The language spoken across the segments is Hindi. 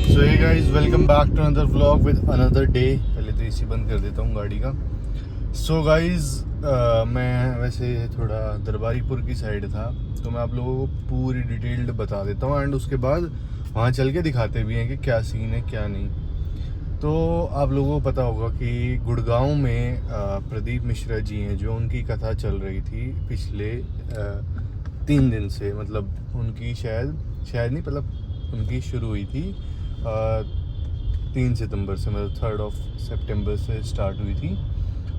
So hey guys, welcome back to another vlog with another day. पहले तो एसी बंद कर देता हूँ गाड़ी का। सो गाइस, मैं वैसे थोड़ा दरबारीपुर की साइड था, तो मैं आप लोगों को पूरी डिटेल्ड बता देता हूँ एंड उसके बाद वहाँ चल के दिखाते भी हैं कि क्या सीन है क्या नहीं। तो आप लोगों को पता होगा कि गुड़गांव में प्रदीप मिश्रा जी हैं, जो उनकी कथा चल रही थी पिछले 3 दिन से। मतलब उनकी शायद नहीं, मतलब उनकी शुरू हुई थी 3 सितंबर से, मतलब 3 सितंबर से स्टार्ट हुई थी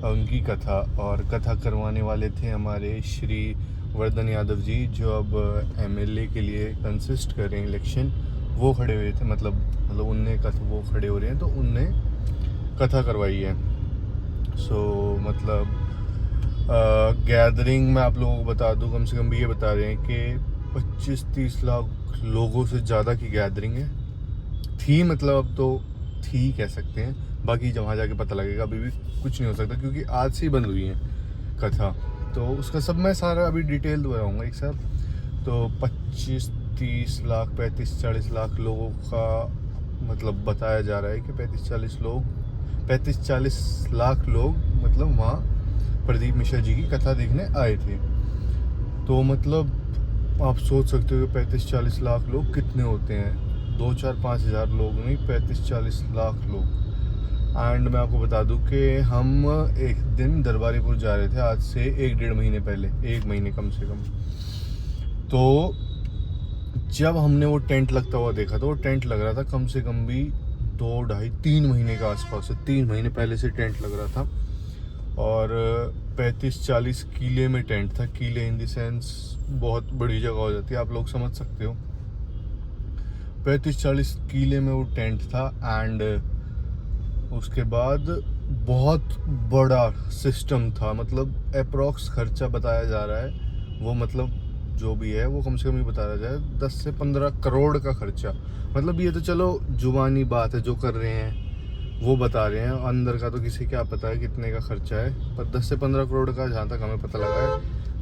उनकी कथा। और कथा करवाने वाले थे हमारे श्री वर्धन यादव जी, जो अब एमएलए के लिए कंसिस्ट कर रहे हैं इलेक्शन। वो खड़े हुए थे, मतलब उनने कथा, वो खड़े हो रहे हैं तो उनने कथा करवाई है। सो मतलब गैदरिंग में आप लोगों को बता दूं, कम से कम भी ये बता रहे हैं कि 25-30 लाख लोगों से ज़्यादा की गैदरिंग है थी। मतलब अब तो थी कह सकते हैं, बाकी जब वहाँ जाके पता लगेगा। अभी भी कुछ नहीं हो सकता क्योंकि आज से ही बंद हुई है कथा। तो उसका सब मैं सारा अभी डिटेल बताऊँगा एक साथ। तो 25-30 लाख, 35-40 लाख लोगों का मतलब बताया जा रहा है कि 35-40 लाख लोग मतलब वहाँ प्रदीप मिश्रा जी की कथा देखने आए थे। तो मतलब आप सोच सकते हो कि 35-40 लाख लोग कितने होते हैं। 2-4-5 हज़ार लोग नहीं, 35-40 लाख लोग। एंड मैं आपको बता दूं कि हम एक दिन दरबारीपुर जा रहे थे, आज से 1-1.5 महीने पहले, 1 महीने कम से कम। तो जब हमने वो टेंट लगता हुआ देखा, तो वो टेंट लग रहा था कम से कम भी 2-2.5-3 महीने के आसपास से, 3 महीने पहले से टेंट लग रहा था। और 35-40 किले में टेंट था। किले इन द सेंस बहुत बड़ी जगह हो जाती है, आप लोग समझ सकते हो। 35-40 किले में वो टेंट था। एंड उसके बाद बहुत बड़ा सिस्टम था, मतलब अप्रॉक्स खर्चा बताया जा रहा है वो, मतलब जो भी है वो कम से कम ही बताया जाए 10 से 15 करोड़ का खर्चा। मतलब ये तो चलो जुबानी बात है, जो कर रहे हैं वो बता रहे हैं, अंदर का तो किसी क्या पता है कितने का खर्चा है। पर 10 से 15 करोड़ का, जहाँ तक हमें पता लगा है,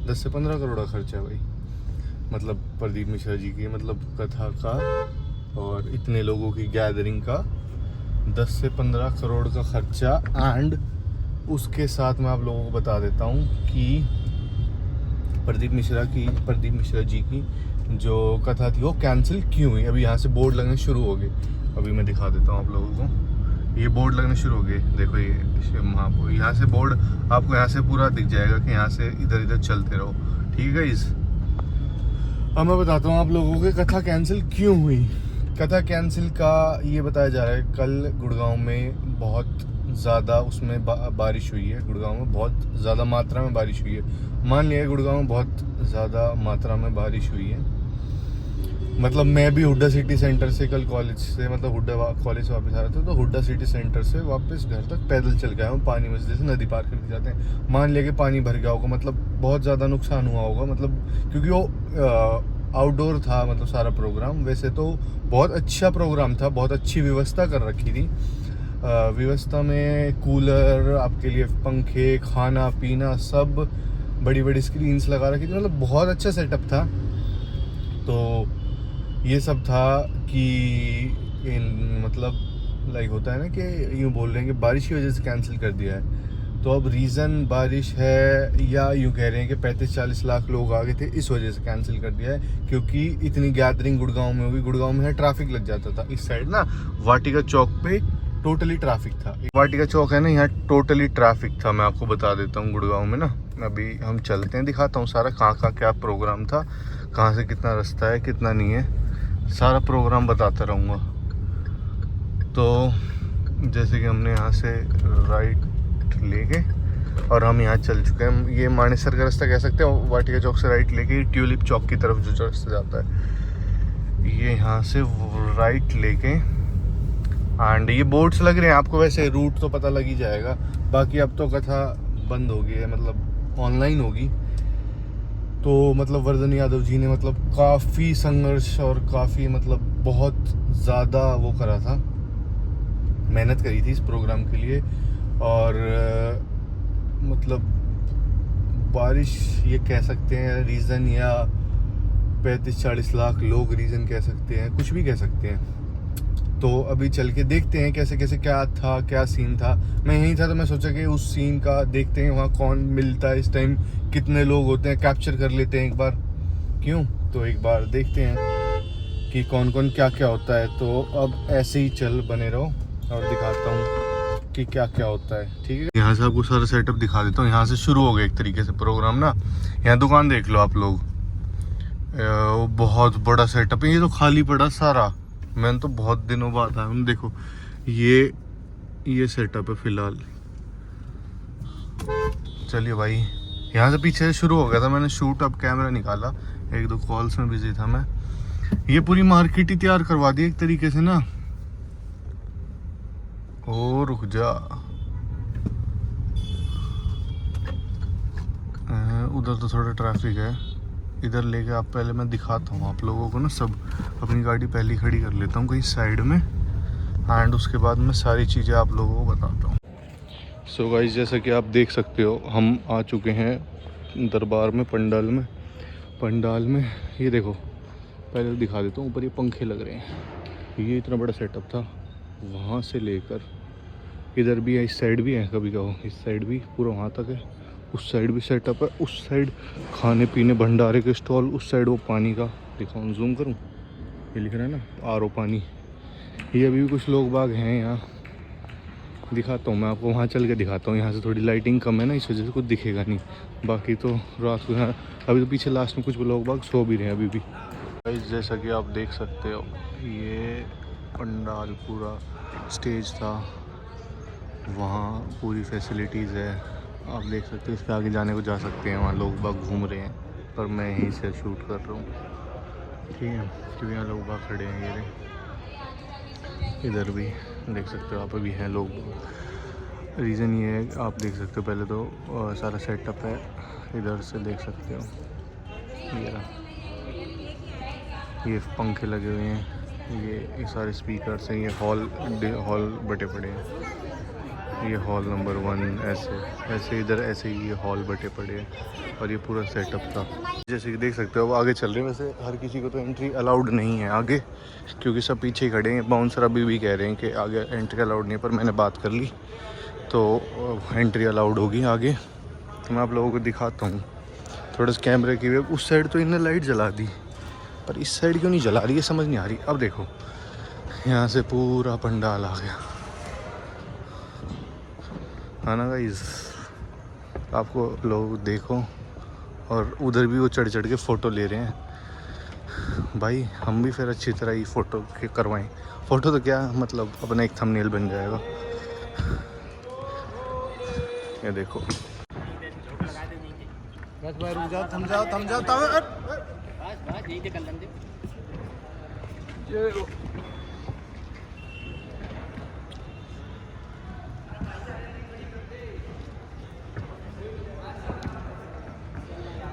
10 से 15 करोड़ का खर्चा है भाई, मतलब प्रदीप मिश्रा जी की मतलब कथा का और इतने लोगों की गैदरिंग का 10 से 15 करोड़ का खर्चा। एंड उसके साथ मैं आप लोगों को बता देता हूँ कि प्रदीप मिश्रा जी की जो कथा थी वो कैंसिल क्यों हुई। अभी यहाँ से बोर्ड लगने शुरू हो गए, अभी मैं दिखा देता हूँ आप लोगों को। ये बोर्ड लगने शुरू हो गए, देखो ये महापुर, यहाँ से बोर्ड आपको यहाँ से पूरा दिख जाएगा कि यहाँ से इधर इधर चलते रहो, ठीक है। अब मैं बताता हूँ आप लोगों को कथा कैंसिल क्यों हुई। कथा कैंसिल का ये बताया जा रहा है, कल गुड़गांव में बहुत ज़्यादा उसमें बारिश हुई है। गुड़गांव में बहुत ज़्यादा मात्रा में बारिश हुई है। मान लिया गुड़गांव में बहुत ज़्यादा मात्रा में बारिश हुई है। मतलब मैं भी हुड्डा सिटी सेंटर से कल कॉलेज से, मतलब हुड्डा कॉलेज से वापस आ रहा था, तो हुड्डा सिटी सेंटर से वापस घर तक पैदल चल के आया हूँ। पानी में जैसे नदी पार करके जाते हैं, मान लिया कि पानी भर गया होगा, मतलब बहुत ज़्यादा नुकसान हुआ होगा। मतलब क्योंकि वो आउटडोर था, मतलब सारा प्रोग्राम। वैसे तो बहुत अच्छा प्रोग्राम था, बहुत अच्छी व्यवस्था कर रखी थी। व्यवस्था में कूलर, आपके लिए पंखे, खाना पीना सब, बड़ी बड़ी स्क्रीन्स लगा रखी थी, मतलब बहुत अच्छा सेटअप था। तो ये सब था कि मतलब लाइक होता है ना कि यूँ बोल रहे हैं कि बारिश की वजह से कैंसिल कर दिया है। तो अब रीज़न बारिश है या यूँ कह रहे हैं कि 35-40 लाख लोग आ गए थे, इस वजह से कैंसिल कर दिया है, क्योंकि इतनी गैदरिंग गुड़गांव में होगी। गुड़गांव में ट्रैफिक लग जाता था इस साइड ना, वाटिका चौक पे टोटली ट्रैफिक था। वाटिका चौक है ना, यहाँ टोटली ट्रैफिक था। मैं आपको बता देता हूँ गुड़गांव में ना, अभी हम चलते हैं, दिखाता हूँ सारा कहाँ क्या प्रोग्राम था, कहाँ से कितना रास्ता है कितना नहीं है, सारा प्रोग्राम बताता रहूँगा। तो जैसे कि हमने यहाँ से राइट लेके और हम यहाँ चल चुके हैं। ये मानेसर का रास्ता कह सकते हैं, वाटिका चौक से राइट लेके ट्यूलिप चौक की तरफ जो रास्ता जाता है, ये यहाँ से राइट लेके। एंड ये बोर्ड्स लग रहे हैं आपको, वैसे रूट तो पता लग ही जाएगा। बाकी अब तो कथा बंद हो गई है, मतलब ऑनलाइन होगी। तो मतलब वर्धन यादव जी ने मतलब काफ़ी संघर्ष और काफ़ी मतलब बहुत ज़्यादा वो करा था, मेहनत करी थी इस प्रोग्राम के लिए। और मतलब बारिश ये कह सकते हैं रीज़न, या 35-40 लाख लोग रीज़न कह सकते हैं, कुछ भी कह सकते हैं। तो अभी चल के देखते हैं कैसे कैसे क्या था, क्या सीन था। मैं यहीं था तो मैं सोचा कि उस सीन का देखते हैं, वहाँ कौन मिलता है इस टाइम, कितने लोग होते हैं, कैप्चर कर लेते हैं एक बार। क्यों, तो एक बार देखते हैं कि कौन कौन क्या क्या होता है। तो अब ऐसे ही चल बने रहो और दिखाता हूँ कि क्या क्या होता है। ठीक है, यहाँ से आपको सारा सेटअप दिखा देता हूँ। यहाँ से शुरू हो गया एक तरीके से प्रोग्राम ना। यहाँ दुकान देख लो आप लोग, वो बहुत बड़ा सेटअप है। ये तो खाली पड़ा सारा, मैंने तो बहुत दिनों बाद आया हूँ। देखो ये सेटअप है फिलहाल। चलिए भाई, यहाँ से पीछे से शुरू हो गया था मैंने शूट। अब कैमरा निकाला, एक दो कॉल्स में बिजी था मैं। ये पूरी मार्केट ही तैयार करवा दी एक तरीके से ना। ओ रुक जा, उधर तो थोड़ा ट्रैफिक है, इधर लेके आप पहले मैं दिखाता हूँ आप लोगों को ना सब। अपनी गाड़ी पहले खड़ी कर लेता हूँ कहीं साइड में, एंड उसके बाद मैं सारी चीज़ें आप लोगों को बताता हूँ। सो गाइस, जैसा कि आप देख सकते हो हम आ चुके हैं दरबार में, पंडाल में। ये देखो, पहले दिखा देता हूँ, ऊपर ये पंखे लग रहे हैं। ये इतना बड़ा सेटअप था, वहाँ से लेकर इधर भी है, इस साइड भी है, कभी कहो इस साइड भी पूरा वहाँ तक है। उस साइड भी सेटअप है, उस साइड खाने पीने भंडारे के स्टॉल, उस साइड वो पानी का दिखाऊँ, जूम करूँ, ये लिख रहा है ना आरओ पानी। ये अभी भी कुछ लोग बाग हैं यहाँ, दिखाता हूँ मैं आपको, वहाँ चल के दिखाता हूँ। यहाँ से थोड़ी लाइटिंग कम है ना, इस वजह से कुछ दिखेगा नहीं, बाकी तो रात को यहाँ। अभी तो पीछे लास्ट में कुछ लोग बाग सो भी रहे हैं अभी भी। जैसा कि आप देख सकते हो, ये पंडाल पूरा स्टेज था, वहाँ पूरी फैसिलिटीज़ है, आप देख सकते हो। इसके आगे जाने को जा सकते हैं, वहाँ लोग बाग घूम रहे हैं, पर मैं यहीं से शूट कर रहा हूँ। ठीक है, क्योंकि यहाँ लोग बाग खड़े हैं, ये इधर भी देख सकते हो आप, अभी हैं लोग। रीज़न ये है, आप देख सकते हो पहले तो सारा सेटअप है, इधर से देख सकते हो। ये पंखे लगे हुए हैं, ये सारे स्पीकर्स हैं, ये हॉल बटे पड़े हैं। ये हॉल नंबर 1, ऐसे इधर ऐसे ही ये हॉल बटे पड़े हैं, और ये पूरा सेटअप था। जैसे कि देख सकते हो, अब आगे चल रहे हैं। वैसे हर किसी को तो एंट्री अलाउड नहीं है आगे, क्योंकि सब पीछे ही खड़े हैं। बाउंसर अभी भी कह रहे हैं कि आगे एंट्री अलाउड नहीं है, पर मैंने बात कर ली तो एंट्री अलाउड होगी आगे। तो मैं आप लोगों को दिखाता हूँ थोड़ा सा कैमरे की। उस साइड तो इन्हें लाइट जला दी, पर इस साइड क्यों नहीं जला रही है समझ नहीं आ रही। अब देखो, यहाँ से पूरा पंडाल आ गया है ना गाइस, आपको लोग देखो। और उधर भी वो चढ़ के फ़ोटो ले रहे हैं। भाई हम भी फिर अच्छी तरह ही फ़ोटो करवाएं। फ़ोटो तो क्या मतलब, अपना एक थंबनेल बन जाएगा। ये देखो, बस भाई रुक जाओ, थम जाओ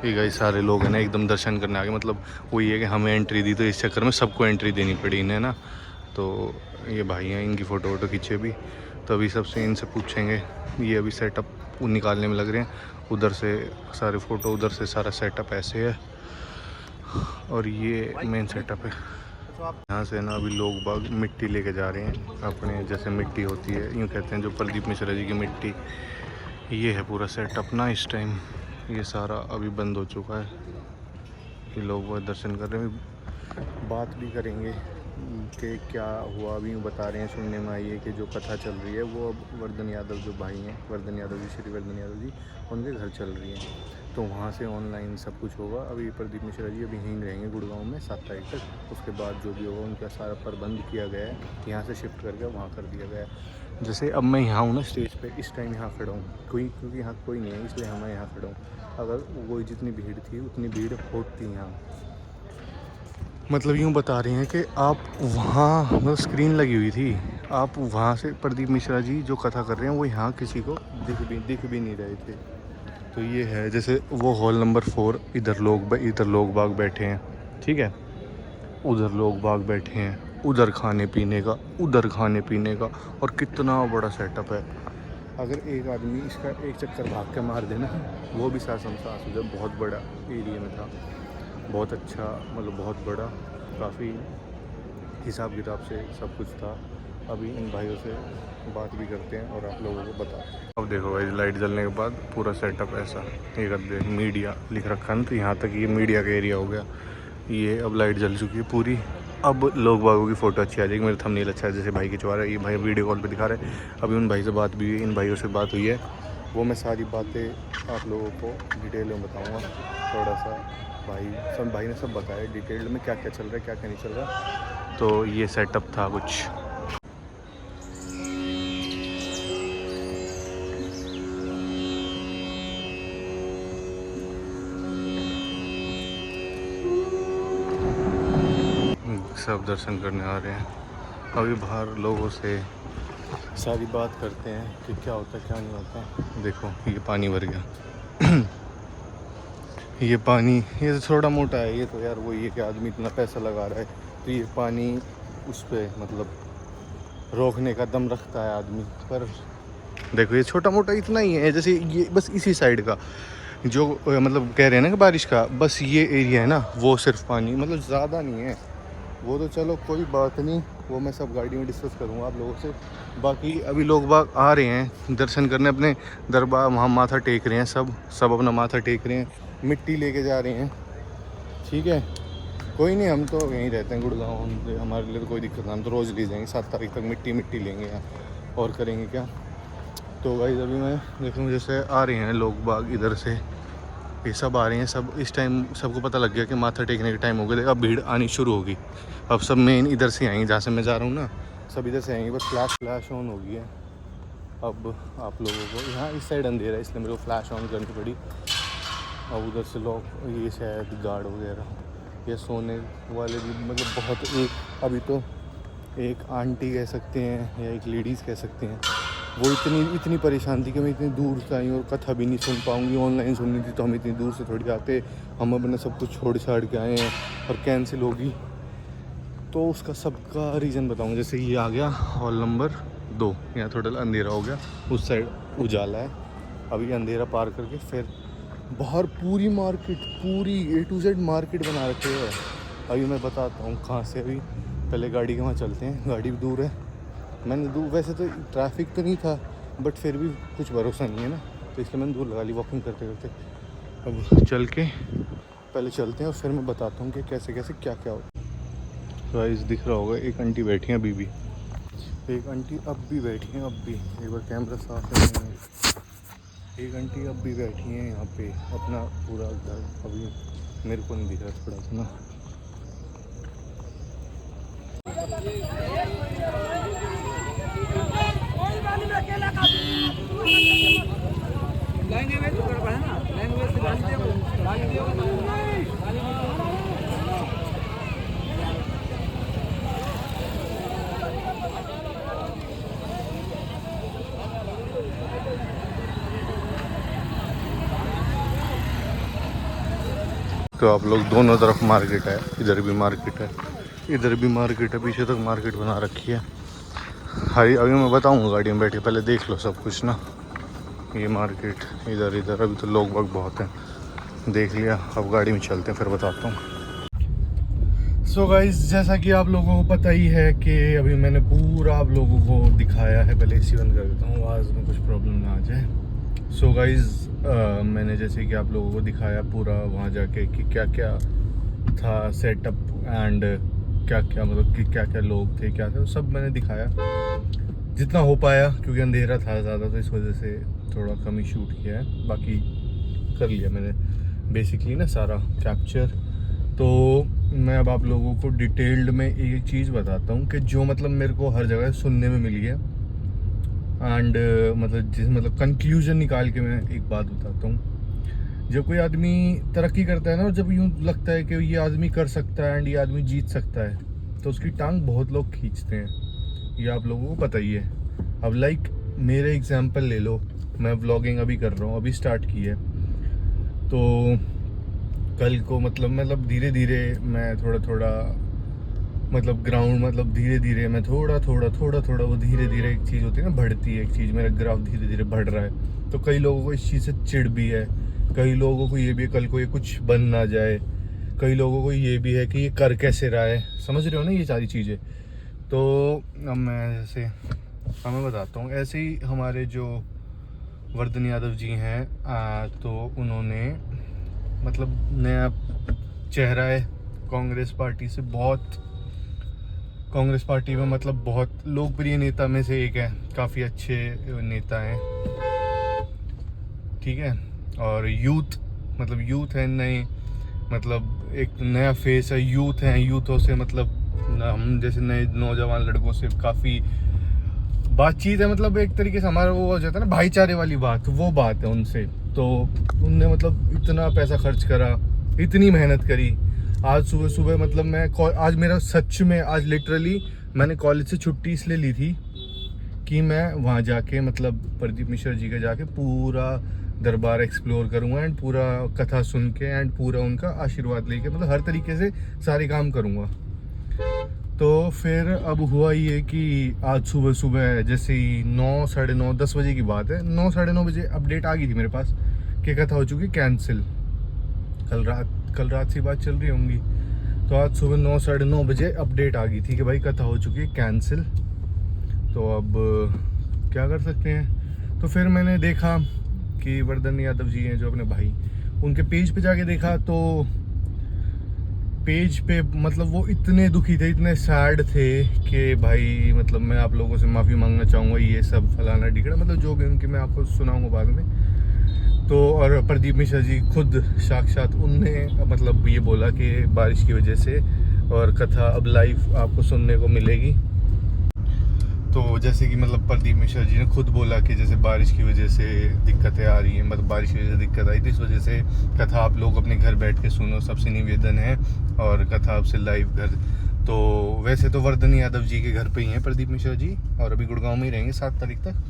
ये गाइस सारे लोग हैं ना एकदम दर्शन करने आ गए। मतलब वो ये है कि हमें एंट्री दी, तो इस चक्कर में सबको एंट्री देनी पड़ी इन्हें ना। तो ये भाई हैं, इनकी फ़ोटो वोटो खींचे भी, तो अभी सबसे इनसे पूछेंगे। ये अभी सेटअप निकालने में लग रहे हैं, उधर से सारे फ़ोटो, उधर से सारा सेटअप ऐसे है, और ये मेन सेटअप है। यहाँ से ना अभी लोग बाग मिट्टी लेके जा रहे हैं अपने, जैसे मिट्टी होती है, यूँ कहते हैं जो प्रदीप मिश्रा जी की मिट्टी। ये है पूरा सेटअप ना इस टाइम। ये सारा अभी बंद हो चुका है कि लोग वो दर्शन कर रहे हैं। बात भी करेंगे कि क्या हुआ, अभी बता रहे हैं, सुनने में आई है कि जो कथा चल रही है वो अब वर्धन यादव जो भाई हैं, वर्धन यादव जी, श्री वर्धन यादव जी, उनके घर चल रही है। तो वहाँ से ऑनलाइन सब कुछ होगा। अभी प्रदीप मिश्रा जी अभी यहीं रहेंगे गुड़गांव में 7 तारीख तक। उसके बाद जो भी होगा उनका सारा प्रबंध किया गया है, यहाँ से शिफ्ट करके वहाँ कर दिया गया है। जैसे अब मैं यहाँ हूँ ना स्टेज पे, इस टाइम यहाँ खड़ा हूँ, क्योंकि यहाँ कोई नहीं है इसलिए मैं यहाँ खड़ा हूँ। अगर वही जितनी भीड़ थी उतनी भीड़ होती यहाँ। मतलब यूँ बता रहे हैं कि आप वहाँ, मतलब स्क्रीन लगी हुई थी, आप वहाँ से प्रदीप मिश्रा जी जो कथा कर रहे हैं वो यहाँ किसी को दिख भी नहीं रहे थे। तो ये है, जैसे वो हॉल नंबर 4, इधर लोग बाग बैठे हैं, ठीक है, उधर लोग बाग बैठे हैं, उधर खाने पीने का, उधर खाने पीने का, और कितना बड़ा सेटअप है। अगर एक आदमी इसका एक चक्कर भाग के मार देना, वो भी सांस हो जाए। बहुत बड़ा एरिया में था, बहुत अच्छा, मतलब बहुत बड़ा, काफ़ी हिसाब किताब से सब कुछ था। अभी इन भाइयों से बात भी करते हैं और आप लोगों को बताते हैं। अब देखो भाई, लाइट जलने के बाद पूरा सेटअप ऐसा, ये गद्दे मीडिया लिख रखा है ना, तो यहाँ तक ये मीडिया का एरिया हो गया। ये अब लाइट जल चुकी है पूरी। अब लोग बागों की फ़ोटो अच्छी आ जाएगी, मेरा थंबनेल अच्छा है, जैसे भाई खिंचवा रहा है, ये भाई वीडियो कॉल पे दिखा रहे हैं। अभी उन भाई से बात भी हुई, इन भाइयों से बात हुई है, वो मैं सारी बातें आप लोगों को डिटेल में बताऊँगा। थोड़ा सा भाई ने सब बताया डिटेल में क्या क्या चल रहा है, क्या क्या नहीं चल रहा। तो ये सेटअप था कुछ। सब दर्शन करने आ रहे हैं। अभी बाहर लोगों से सारी बात करते हैं कि क्या होता है क्या नहीं होता। देखो ये पानी भर गया। ये पानी, ये तो थोड़ा मोटा है, ये तो यार वो ये कि आदमी इतना पैसा लगा रहा है तो ये पानी उस पर मतलब रोकने का दम रखता है आदमी। पर देखो ये छोटा मोटा इतना ही है, जैसे ये बस इसी साइड का जो मतलब कह रहे हैं ना कि बारिश का, बस ये एरिया है ना, वो सिर्फ पानी, मतलब ज़्यादा नहीं है वो। तो चलो कोई बात नहीं, वो मैं सब गाड़ी में डिस्कस करूँगा आप लोगों से। बाकी अभी लोग बाग आ रहे हैं दर्शन करने, अपने दरबार वहाँ माथा टेक रहे हैं, सब अपना माथा टेक रहे हैं, मिट्टी लेके जा रहे हैं। ठीक है, कोई नहीं, हम तो यहीं रहते हैं गुड़गांव, हमारे लिए तो कोई दिक्कत नहीं, हम तो रोज़ ले जाएंगे 7 तारीख तक मिट्टी लेंगे यहाँ, और करेंगे क्या। तो गाइस अभी मैं देखूँ जैसे आ रहे हैं लोग बाग इधर से, ये सब आ रहे हैं, सब इस टाइम सबको पता लग गया कि माथा टेकने का टाइम हो गया। अब भीड़ आनी शुरू होगी, अब सब मेन इधर से आएंगे, जहाँ से मैं जा रहा हूँ ना, सब इधर से आएंगे। बस फ्लैश ऑन हो गई है। अब आप लोगों को यहाँ इस साइड अंधेरा है, इसलिए मेरे को फ्लैश ऑन करनी पड़ी। अब उधर से लोग, ये शायद गार्ड वगैरह, ये सोने वाले भी, मतलब बहुत, एक अभी तो एक आंटी कह सकते हैं या एक लेडीज़ कह सकते हैं, वो इतनी परेशान थी कि मैं इतनी दूर से आई और कथा भी नहीं सुन पाऊँगी, ऑनलाइन सुननी थी तो हम इतनी दूर से थोड़ी आते, हम अपने सब कुछ छोड़ छाड़ के आए हैं और कैंसिल होगी। तो उसका सबका रीज़न बताऊँगा। जैसे ये आ गया हॉल नंबर 2, यहाँ थोड़ा अंधेरा हो गया, उस साइड उजाला है। अभी अंधेरा पार करके फिर बाहर पूरी मार्केट, पूरी A to Z मार्केट बना रखे है। अभी मैं बताता हूँ कहाँ से। अभी पहले गाड़ी के वहाँ चलते हैं, गाड़ी भी दूर है, मैंने दूर, वैसे तो ट्रैफिक तो नहीं था बट फिर भी कुछ भरोसा नहीं है ना, तो इसलिए मैंने दूर लगा ली वॉकिंग करते करते। अब चल के पहले चलते हैं और फिर मैं बताता हूँ कि कैसे कैसे क्या क्या होता है। तो गाइस दिख रहा होगा एक आंटी बैठी हैं, अभी भी एक आंटी अब भी बैठी हैं, अब भी एक बार कैमरा साफ है, एक आंटी अब भी बैठी हैं यहाँ पे, अपना पूरा घर, अभी मेरे को नहीं दिख रहा थोड़ा सा ना। तो आप लोग दोनों तरफ मार्केट है, इधर भी मार्केट है, इधर भी मार्केट है, पीछे तक मार्केट बना रखी है। हाई अभी मैं बताऊंगा गाड़ी में बैठे, पहले देख लो सब कुछ ना। ये मार्केट इधर, अभी तो लोग बाग बहुत हैं, देख लिया। अब गाड़ी में चलते हैं फिर बताता हूँ। सो गाइस जैसा कि आप लोगों को पता ही है कि अभी मैंने पूरा आप लोगों को दिखाया है। पहले AC बंद कर देता हूँ, आवाज़ में कुछ प्रॉब्लम ना आ जाए। सो गाइस मैंने जैसे कि आप लोगों को दिखाया पूरा वहाँ जाके कि क्या क्या था सेटअप एंड क्या क्या, मतलब कि क्या क्या लोग थे, क्या था, सब मैंने दिखाया जितना हो पाया, क्योंकि अंधेरा था ज़्यादा तो इस वजह से थोड़ा कम ही शूट किया है। बाकी कर लिया मैंने बेसिकली ना सारा कैप्चर। तो मैं अब आप लोगों को डिटेल्ड में एक चीज़ बताता हूँ कि जो मतलब मेरे को हर जगह सुनने में मिली है एंड मतलब कंक्लूजन निकाल के मैं एक बात बताता हूँ। जब कोई आदमी तरक्की करता है ना, और जब यूँ लगता है कि ये आदमी कर सकता है एंड ये आदमी जीत सकता है, तो उसकी टांग बहुत लोग खींचते हैं, ये आप लोगों को पता ही है। अब लाइक मेरे एग्जांपल ले लो, मैं व्लॉगिंग अभी कर रहा हूँ, अभी स्टार्ट की है, तो कल को मतलब धीरे धीरे मैं थोड़ा मतलब ग्राउंड, मतलब धीरे धीरे मैं थोड़ा वो धीरे धीरे एक चीज़ होती है ना, बढ़ती है एक चीज़, मेरा ग्राफ धीरे धीरे बढ़ रहा है। तो कई लोगों को इस चीज़ से चिढ़ भी है, कई लोगों को ये भी कल को ये कुछ बन ना जाए, कई लोगों को ये भी है कि ये कर कैसे रहा है, समझ रहे हो ना ये सारी चीज़ें। तो अब मैं जैसे हमें बताता हूँ, ऐसे ही हमारे जो वर्धन यादव जी हैं तो उन्होंने मतलब नया चेहरा है कांग्रेस पार्टी से, बहुत कांग्रेस पार्टी में मतलब बहुत लोकप्रिय नेता में से एक है, काफ़ी अच्छे नेता हैं, ठीक है। और यूथ मतलब यूथ है, नए मतलब एक नया फेस है, यूथ है, यूथों से मतलब हम जैसे नए नौजवान लड़कों से काफ़ी बातचीत है, मतलब एक तरीके से हमारा वो हो जाता है ना भाईचारे वाली बात, वो बात है उनसे। तो उनने मतलब इतना पैसा खर्च करा, इतनी मेहनत करी। आज सुबह सुबह मतलब आज मेरा सच में आज लिटरली मैंने कॉलेज से छुट्टी इसलिए ली थी कि मैं वहाँ जाके मतलब प्रदीप मिश्रा जी का जाके पूरा दरबार एक्सप्लोर करूँगा एंड पूरा कथा सुन के एंड पूरा उनका आशीर्वाद लेके मतलब हर तरीके से सारे काम करूँगा। तो फिर अब हुआ ये कि आज सुबह सुबह जैसे ही 9, साढ़े 9, 10 बजे की बात है, 9, साढ़े 9 बजे अपडेट आ गई थी मेरे पास कि कथा हो चुकी कैंसिल। कल रात से बात चल रही होंगी, तो आज सुबह 9, साढ़े 9 बजे अपडेट आ गई थी कि भाई कथा हो चुकी है कैंसिल। तो अब क्या कर सकते हैं। तो फिर मैंने देखा कि वर्धन यादव जी हैं जो अपने भाई, उनके पेज पे जाके देखा तो पेज पे मतलब वो इतने दुखी थे, इतने सैड थे कि भाई मतलब मैं आप लोगों से माफ़ी मांगना चाहूँगा, ये सब फलाना ढिकड़ा मतलब जो भी उनकी मैं आपको सुनाऊंगा बाद में। तो और प्रदीप मिश्रा जी खुद साक्षात उनने मतलब ये बोला कि बारिश की वजह से और कथा अब लाइव आपको सुनने को मिलेगी। तो जैसे कि मतलब प्रदीप मिश्रा जी ने खुद बोला कि जैसे बारिश की वजह से दिक्कतें आ रही हैं, मतलब बारिश की वजह से दिक्कत आई, तो इस वजह से कथा आप लोग अपने घर बैठ के सुनो, सबसे निवेदन है, और कथा आपसे लाइव घर। तो वैसे तो वर्धन यादव जी के घर पे ही हैं प्रदीप मिश्रा जी, और अभी गुड़गांव में ही रहेंगे 7 तारीख तक।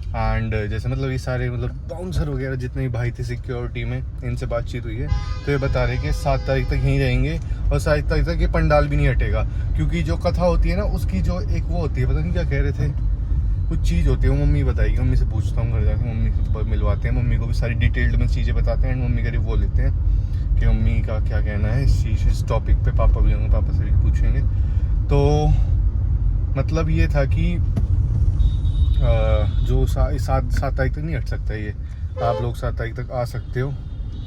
एंड जैसे मतलब ये सारे मतलब बाउंसर वगैरह जितने भी भाई थे सिक्योरिटी में, इनसे बातचीत हुई है तो ये बता रहे कि 7 तारीख तक यहीं रहेंगे, और 7 तारीख तक ये पंडाल भी नहीं हटेगा, क्योंकि जो कथा होती है ना उसकी जो एक वो होती है, पता नहीं क्या कह रहे थे, कुछ चीज़ होती है, वो मम्मी बताएगी, मम्मी से पूछता हूँ घर जाके, मम्मी से मिलवाते हैं, मम्मी को भी सारी डिटेल्ड में चीज़ें बताते हैं एंड मम्मी करीब वो लेते हैं कि मम्मी का क्या कहना है इस टॉपिक पे। पापा भी होंगे, पापा से भी पूछेंगे। तो मतलब ये था कि जो 7 तारीख तक नहीं हट सकता ये, आप लोग 7 तारीख तक आ सकते हो,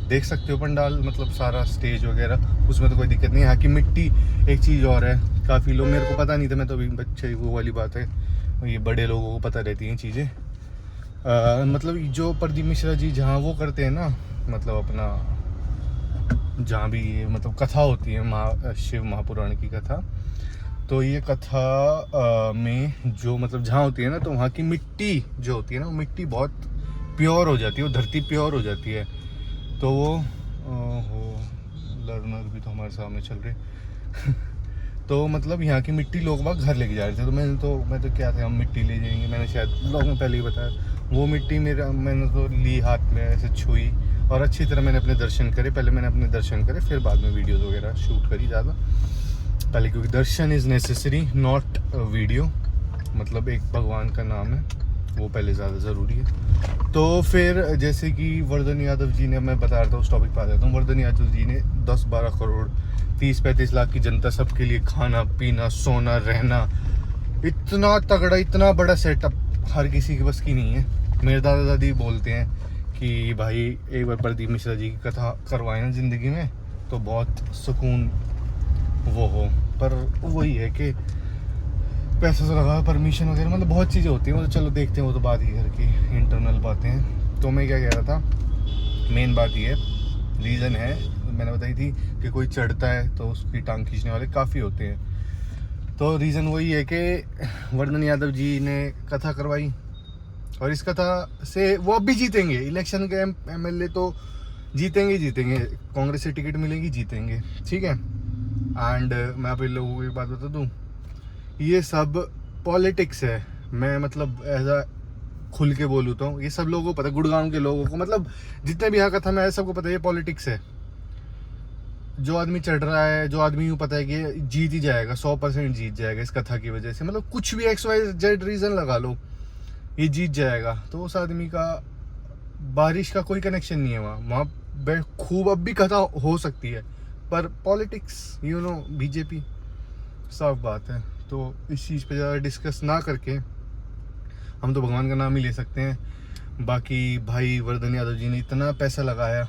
देख सकते हो पंडाल, मतलब सारा स्टेज वगैरह, उसमें तो कोई दिक्कत नहीं है। यहाँ की मिट्टी एक चीज़ और है, काफ़ी लोग, मेरे को पता नहीं था, मैं तो अभी बच्चे, वो वाली बात है, ये बड़े लोगों को पता रहती हैं चीज़ें। मतलब जो प्रदीप मिश्रा जी जहाँ वो करते हैं ना, मतलब अपना जहाँ भी ये मतलब कथा होती है शिव महापुराण की कथा, तो ये कथा में जो मतलब जहाँ होती है ना, तो वहाँ की मिट्टी जो होती है ना, वो मिट्टी बहुत प्योर हो जाती है, वो धरती प्योर हो जाती है। तो वो लर्नर भी तो हमारे सामने चल रहे तो मतलब यहाँ की मिट्टी लोग बाग घर लेके जा रहे थे, तो मैं तो क्या था, हम मिट्टी ले जाएंगे, मैंने शायद लोगों में पहले ही बताया, वो मिट्टी मैंने तो ली हाथ में, ऐसे छुई और अच्छी तरह मैंने अपने दर्शन करे। पहले मैंने अपने दर्शन करे, फिर बाद में वीडियोज़ वगैरह शूट करी ज़्यादा पहले, क्योंकि दर्शन इज़ नेसेसरी नॉट वीडियो, मतलब एक भगवान का नाम है, वो पहले ज़्यादा ज़रूरी है। तो फिर जैसे कि वर्धन यादव जी ने, मैं बता रहा था उस टॉपिक पर आ जाता हूँ, वर्धन यादव जी ने 10-12 करोड़ 30-35 लाख की जनता, सबके लिए खाना पीना सोना रहना, इतना तगड़ा इतना बड़ा सेटअप हर किसी की बस की नहीं है। मेरे दादा दादी बोलते हैं कि भाई एक बार प्रदीप मिश्रा जी की कथा करवाएं ना ज़िंदगी में, तो बहुत सुकून वो हो। पर वही है कि पैसा तो लगा, परमिशन वगैरह, मतलब बहुत चीज़ें होती हैं, वो तो चलो देखते हैं, वो तो बात ही घर की इंटरनल बातें हैं। तो मैं क्या कह रहा था, मेन बात ये है, रीज़न है मैंने बताई थी कि कोई चढ़ता है तो उसकी टांग खींचने वाले काफ़ी होते हैं। तो रीज़न वही है कि वर्धन यादव जी ने कथा करवाई, और इस कथा से वो अब भी जीतेंगे इलेक्शन के, MLA तो जीतेंगे, कांग्रेस से टिकट मिलेगी, जीतेंगे, ठीक है। एंड मैं आप इन लोगों को एक बात बता दूं, ये सब पॉलिटिक्स है, मैं मतलब ऐसा खुल के बोलूँ तो ये सब लोगों को पता है, गुड़गांव के लोगों को, मतलब जितने भी यहाँ कथा में आए सबको पता है ये पॉलिटिक्स है। जो आदमी चढ़ रहा है, जो आदमी यूँ पता है कि जीत ही जाएगा, 100% जीत जाएगा इस कथा की वजह से, मतलब कुछ भी XYZ रीज़न लगा लो, ये जीत जाएगा, तो उस आदमी का बारिश का कोई कनेक्शन नहीं है वहाँ खूब अब भी कथा हो सकती है, पर पॉलिटिक्स बीजेपी, साफ बात है। तो इस चीज़ पे ज़्यादा डिस्कस ना करके हम तो भगवान का नाम ही ले सकते हैं। बाकी भाई वर्धन यादव जी ने इतना पैसा लगाया,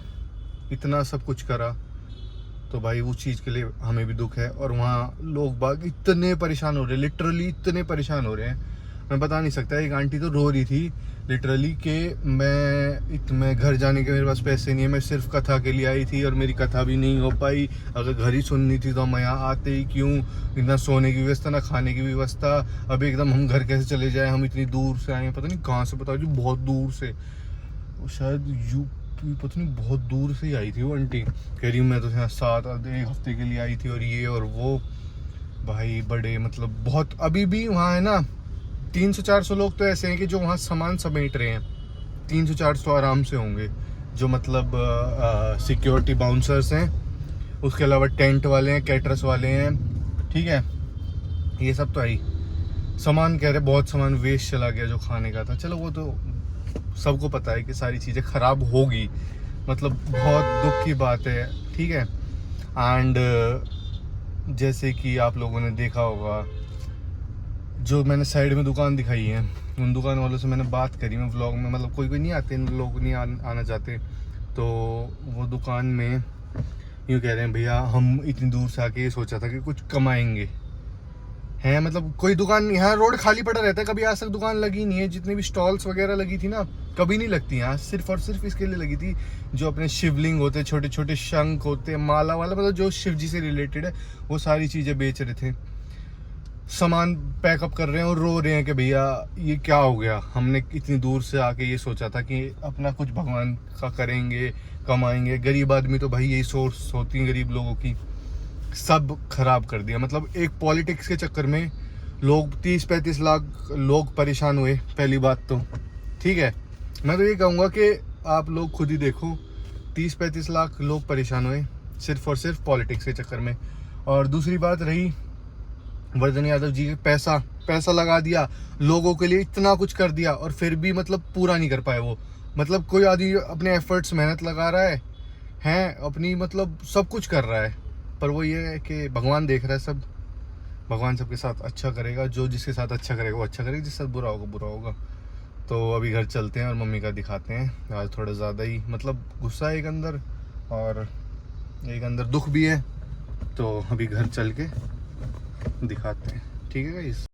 इतना सब कुछ करा, तो भाई उस चीज़ के लिए हमें भी दुख है। और वहाँ लोग बाग इतने परेशान हो रहे हैं, लिटरली इतने परेशान हो रहे हैं, मैं बता नहीं सकता। एक आंटी तो रो रही थी लिटरली कि मैं घर जाने के मेरे पास पैसे नहीं है, मैं सिर्फ कथा के लिए आई थी और मेरी कथा भी नहीं हो पाई। अगर घर ही सुननी थी तो हम यहाँ आते ही क्यों, इतना सोने की व्यवस्था ना खाने की व्यवस्था, अब एकदम हम घर कैसे चले जाए, हम इतनी दूर से आए हैं, पता नहीं कहाँ से, बताओ जी बहुत दूर से, वो शायद यूपी, पता नहीं बहुत दूर से ही आई थी वो आंटी। कह रही मैं तो यहाँ 1 हफ्ते के लिए आई थी और ये और वो। भाई बड़े मतलब बहुत, अभी भी वहाँ है ना 300-400 लोग तो ऐसे हैं कि जो वहाँ सामान समेट रहे हैं। 300-400 आराम से होंगे, जो मतलब सिक्योरिटी बाउंसर्स हैं, उसके अलावा टेंट वाले हैं, कैटरस वाले हैं, ठीक है, ये सब तो है ही। सामान कह रहे बहुत सामान वेस्ट चला गया जो खाने का था। चलो वो तो सबको पता है कि सारी चीज़ें ख़राब होगी, मतलब बहुत दुख की बात है, ठीक है। एंड जैसे कि आप लोगों ने देखा होगा, जो मैंने साइड में दुकान दिखाई है, उन दुकान वालों से मैंने बात करी, मैं व्लॉग में, मतलब कोई नहीं आते, इन लोग नहीं आना चाहते, तो वो दुकान में यूँ कह रहे हैं भैया हम इतनी दूर से आके ये सोचा था कि कुछ कमाएंगे हैं, मतलब कोई दुकान नहीं, यहाँ रोड खाली पड़ा रहता है, कभी आज तक दुकान लगी नहीं है। जितनी भी स्टॉल्स वगैरह लगी थी ना, कभी नहीं लगती यहाँ, सिर्फ और सिर्फ इसके लिए लगी थी जो अपने शिवलिंग होते, छोटे छोटे शंख होते, माला वाला, मतलब जो शिव जी से रिलेटेड है, वो सारी चीज़ें बेच रहे थे। सामान पैकअप कर रहे हैं और रो रहे हैं कि भैया ये क्या हो गया, हमने इतनी दूर से आके ये सोचा था कि अपना कुछ भगवान का करेंगे, कमाएंगे। गरीब आदमी तो भाई यही सोर्स होती है गरीब लोगों की, सब खराब कर दिया। मतलब एक पॉलिटिक्स के चक्कर में लोग 30-35 लाख लोग परेशान हुए, पहली बात तो, ठीक है। मैं तो ये कहूँगा कि आप लोग खुद ही देखो, 30-35 लाख लोग परेशान हुए सिर्फ और सिर्फ पॉलिटिक्स के चक्कर में। और दूसरी बात रही वर्धन यादव जी के, पैसा लगा दिया, लोगों के लिए इतना कुछ कर दिया और फिर भी मतलब पूरा नहीं कर पाए वो। मतलब कोई आदमी अपने एफर्ट्स मेहनत लगा रहा है अपनी, मतलब सब कुछ कर रहा है, पर वो ये है कि भगवान देख रहा है सब, भगवान सबके साथ अच्छा करेगा, जो जिसके साथ अच्छा करेगा वो अच्छा करेगा, जिसके साथ बुरा होगा बुरा होगा। तो अभी घर चलते हैं और मम्मी का दिखाते हैं। आज थोड़ा ज़्यादा ही मतलब गुस्सा है एक अंदर और एक अंदर दुख भी है, तो अभी घर चल के दिखाते हैं, ठीक है गाइस।